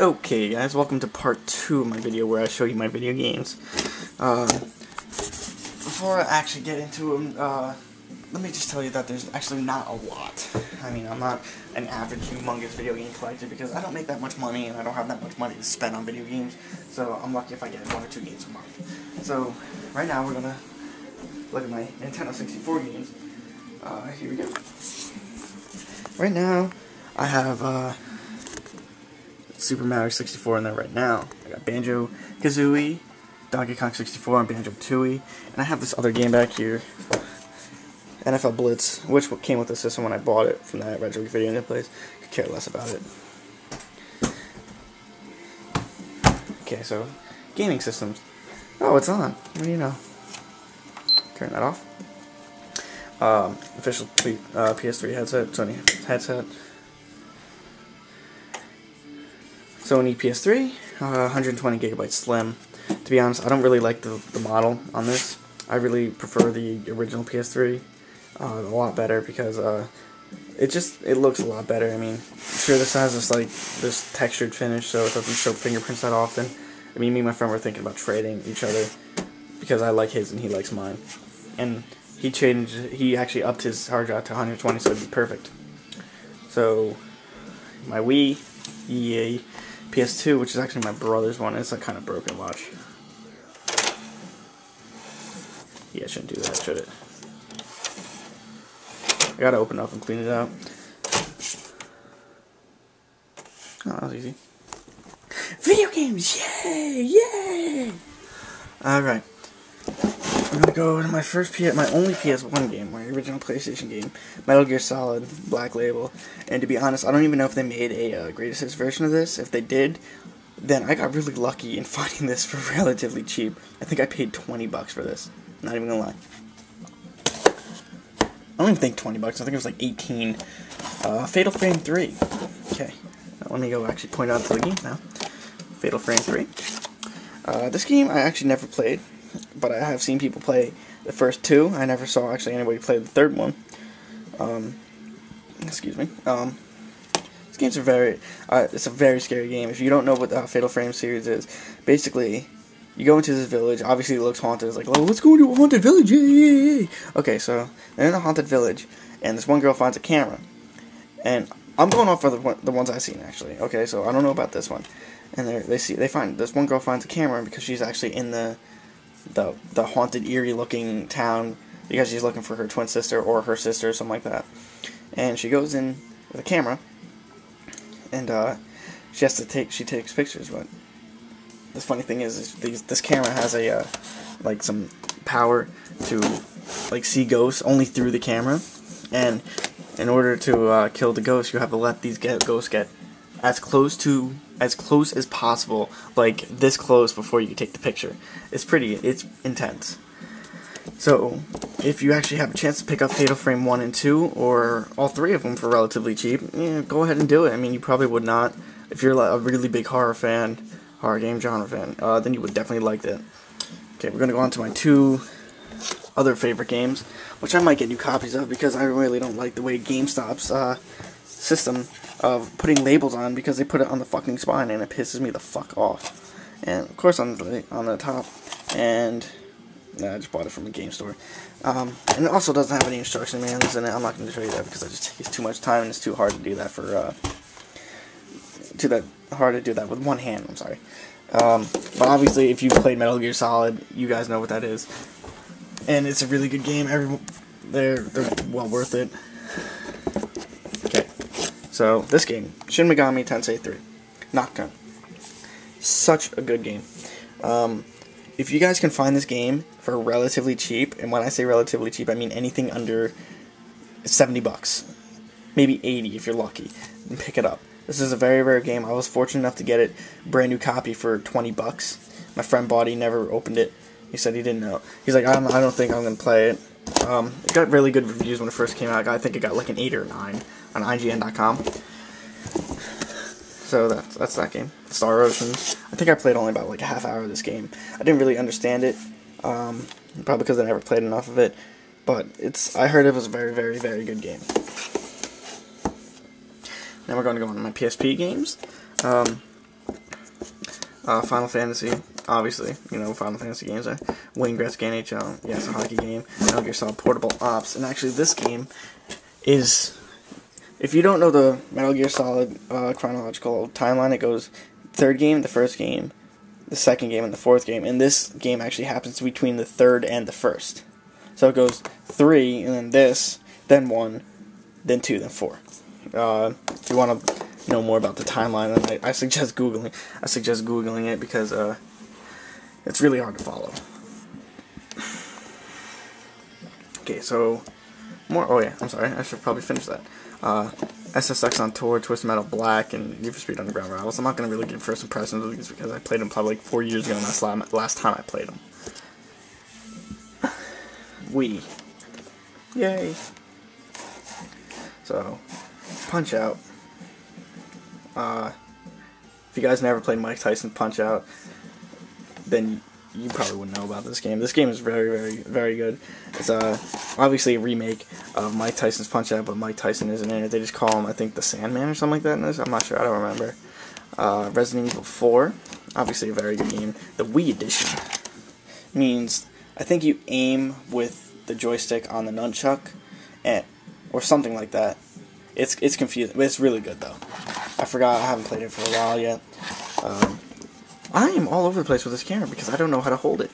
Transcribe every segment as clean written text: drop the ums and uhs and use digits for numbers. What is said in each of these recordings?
Okay guys, welcome to part 2 of my video where I show you my video games. Before I actually get into them, let me just tell you that there's actually not a lot. I mean, I'm not an average humongous video game collector because I don't make that much money and I don't have that much money to spend on video games, so I'm lucky if I get 1 or 2 games a month. So, right now we're gonna look at my Nintendo 64 games. Here we go. Right now, I have, Super Mario 64 in there right now. I got Banjo-Kazooie, Donkey Kong 64, and Banjo-Tooie. And I have this other game back here, NFL Blitz, which came with the system when I bought it from that retro video game place. Could care less about it. Okay, so, gaming systems. Oh, it's on. What do you know? Turn that off. Official PS3 headset, Sony headset. Sony PS3, 120 gigabytes slim. To be honest, I don't really like the model on this. I really prefer the original PS3 a lot better because it looks a lot better. I mean, sure, this has this textured finish, so it doesn't show fingerprints that often. I mean, me and my friend were thinking about trading each other because I like his and he likes mine, and he actually upped his hard drive to 120, so it'd be perfect. So my Wii, EA. PS2, which is actually my brother's one. It's kind of broken. Watch. Yeah, it shouldn't do that, should it? I gotta open it up and clean it out. Oh, that was easy. Video games! Yay! Yay! Alright. I'm gonna go to my only PS1 game, my original PlayStation game, Metal Gear Solid, Black Label. And to be honest, I don't even know if they made a greatest hits version of this. If they did, then I got really lucky in finding this for relatively cheap. I think I paid $20 for this. Not even gonna lie. I don't even think $20. I think it was like 18. Fatal Frame 3. Okay. Now let me go actually point out to the game now. Fatal Frame 3. This game I actually never played, but I have seen people play the first 2. I never saw actually anybody play the third one. Excuse me. These games are it's a very scary game. If you don't know what the Fatal Frame series is, basically, you go into this village. Obviously, it looks haunted. It's like, oh, let's go to a haunted village. Yay! Okay, so they're in a haunted village, and this one girl finds a camera, and I'm going off for the ones I've seen actually. Okay, so I don't know about this one, and they find this one girl finds a camera because she's actually in the haunted, eerie looking town because she's looking for her twin sister or her sister or something like that. And she goes in with a camera, and she takes pictures. But the funny thing is this camera has some power to see ghosts only through the camera, and in order to kill the ghosts, you have to let these ghosts get as close as possible, like this close before you take the picture. It's intense. So, if you actually have a chance to pick up Fatal Frame 1 and 2, or all 3 of them for relatively cheap, yeah, go ahead and do it. I mean, you probably would not. If you're a really big horror game genre fan, then you would definitely like that. Okay, we're going to go on to my 2 other favorite games, which I might get new copies of because I really don't like the way GameStop's system of putting labels on, because they put it on the fucking spine and it pisses me the fuck off. And of course on the top, and I just bought it from a game store. And it also doesn't have any instruction manuals in it. I'm not going to show you that because it just takes too much time and it's too hard to do that with one hand. I'm sorry. But obviously, if you've played Metal Gear Solid, you guys know what that is. And it's a really good game. They're well worth it. Okay. So, this game, Shin Megami Tensei 3, Nocturne. Such a good game. If you guys can find this game for relatively cheap, and when I say relatively cheap, I mean anything under $70, maybe 80 if you're lucky, and pick it up. This is a very rare game. I was fortunate enough to get it brand new copy for $20. My friend bought it. He never opened it. He said he didn't know. He's like, I don't think I'm gonna play it. It got really good reviews when it first came out. I think it got like an 8 or 9 on IGN.com. So that's that game. Star Ocean. I think I played only about like a half hour of this game. I didn't really understand it, probably because I never played enough of it. But I heard it was a very, very, very good game. Now we're going to go on to my PSP games. Final Fantasy, obviously, Final Fantasy games are Wayne Gretzky NHL, yeah, it's a hockey game, Metal Gear Solid Portable Ops, and actually this game is, if you don't know the Metal Gear Solid chronological timeline, it goes third game, the first game, the second game, and the fourth game, and this game actually happens between the third and the first. So it goes 3, and then this, then 1, then 2, then 4. If you want to know more about the timeline, then I suggest googling. I suggest googling it because it's really hard to follow. Okay, so more. Oh yeah, I'm sorry. I should probably finish that. SSX on Tour, Twisted Metal Black, and Need for Speed Underground Rivals. I'm not gonna really give first impressions of these because I played them probably like 4 years ago, and that's last time I played them. Wii. Yay. So, Punch Out. If you guys never played Mike Tyson Punch Out, then you probably wouldn't know about this game. This game is very, very, very good. It's obviously a remake of Mike Tyson's Punch Out, but Mike Tyson isn't in it. They just call him, I think, the Sandman or something like that in this. I'm not sure. I don't remember. Resident Evil 4, obviously a very good game. The Wii edition means I think you aim with the joystick on the nunchuck, or something like that. It's confusing, but it's really good though. I forgot, I haven't played it for a while yet. I am all over the place with this camera because I don't know how to hold it.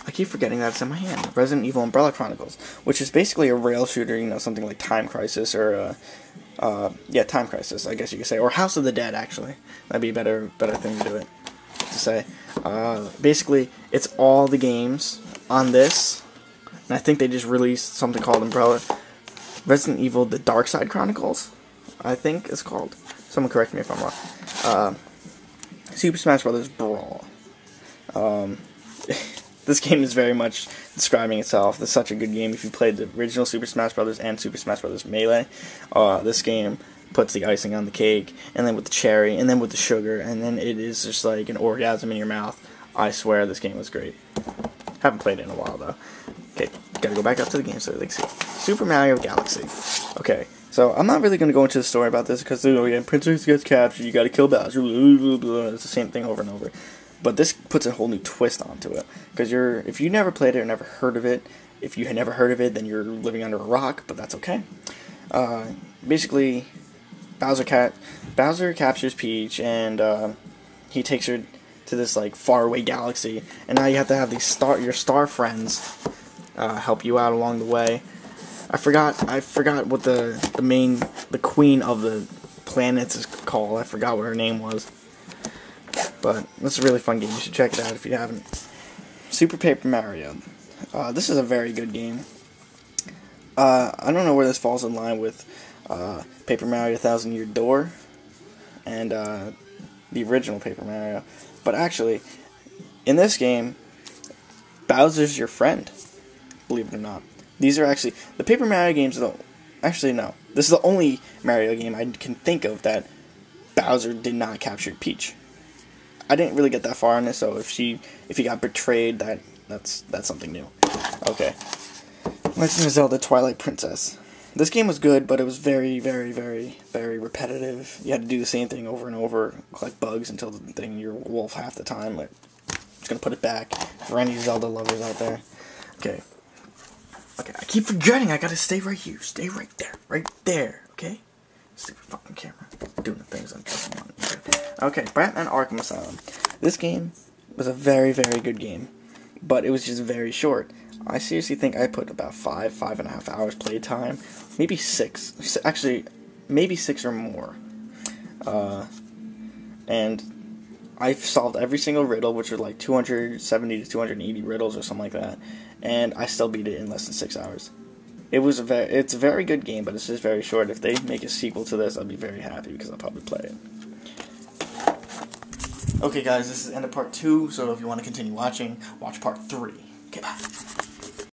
I keep forgetting that it's in my hand. Resident Evil Umbrella Chronicles, which is basically a rail shooter, something like Time Crisis or Time Crisis, I guess you could say, or House of the Dead. Actually, that'd be a better thing to say. Basically, it's all the games on this, and I think they just released something called Resident Evil: The Dark Side Chronicles, I think it's called. Someone correct me if I'm wrong. Super Smash Bros. Brawl. This game is very much describing itself. It's such a good game. If you played the original Super Smash Bros. And Super Smash Bros. Melee, this game puts the icing on the cake, and then with the cherry, and then with the sugar, and then it is just like an orgasm in your mouth. I swear this game was great. Haven't played it in a while though. Okay, gotta go back up to the game so they can see. Super Mario Galaxy. Okay, so I'm not really gonna go into the story about this because Princess gets captured, you gotta kill Bowser. Blah, blah, blah. It's the same thing over and over. But this puts a whole new twist onto it because if you never played it or never heard of it, if you had never heard of it, then you're living under a rock. But that's okay. Basically, Bowser captures Peach and he takes her to this like faraway galaxy, and now you have to have these your star friends help you out along the way. I forgot what the queen of the planets is called. I forgot what her name was. But it's a really fun game. You should check it out if you haven't. Super Paper Mario. This is a very good game. I don't know where this falls in line with Paper Mario Thousand Year Door and the original Paper Mario. But actually, in this game, Bowser's your friend. Believe it or not. These are actually the Paper Mario games. Actually, no. This is the only Mario game I can think of that Bowser did not capture Peach. I didn't really get that far in it, so if he got betrayed, that's something new. Okay. Legend of Zelda: Twilight Princess. This game was good, but it was very, very, very, very repetitive. You had to do the same thing over and over, collect bugs until the thing you're a wolf half the time. Like, just gonna put it back for any Zelda lovers out there. Okay. Okay, I keep forgetting. I gotta stay right here. Stay right there. Okay. Stupid fucking camera. Doing the things I'm just want. Okay, Batman Arkham Asylum. This game was a very, very good game, but it was just very short. I seriously think I put about 5.5 hours playtime, maybe 6. Actually, maybe 6 or more. And I've solved every single riddle, which are like 270 to 280 riddles or something like that, and I still beat it in less than 6 hours. It's a very good game, but it's just very short. If they make a sequel to this, I'll be very happy because I'll probably play it. Okay guys, this is the end of part 2, so if you want to continue watching, watch part 3. Okay, bye.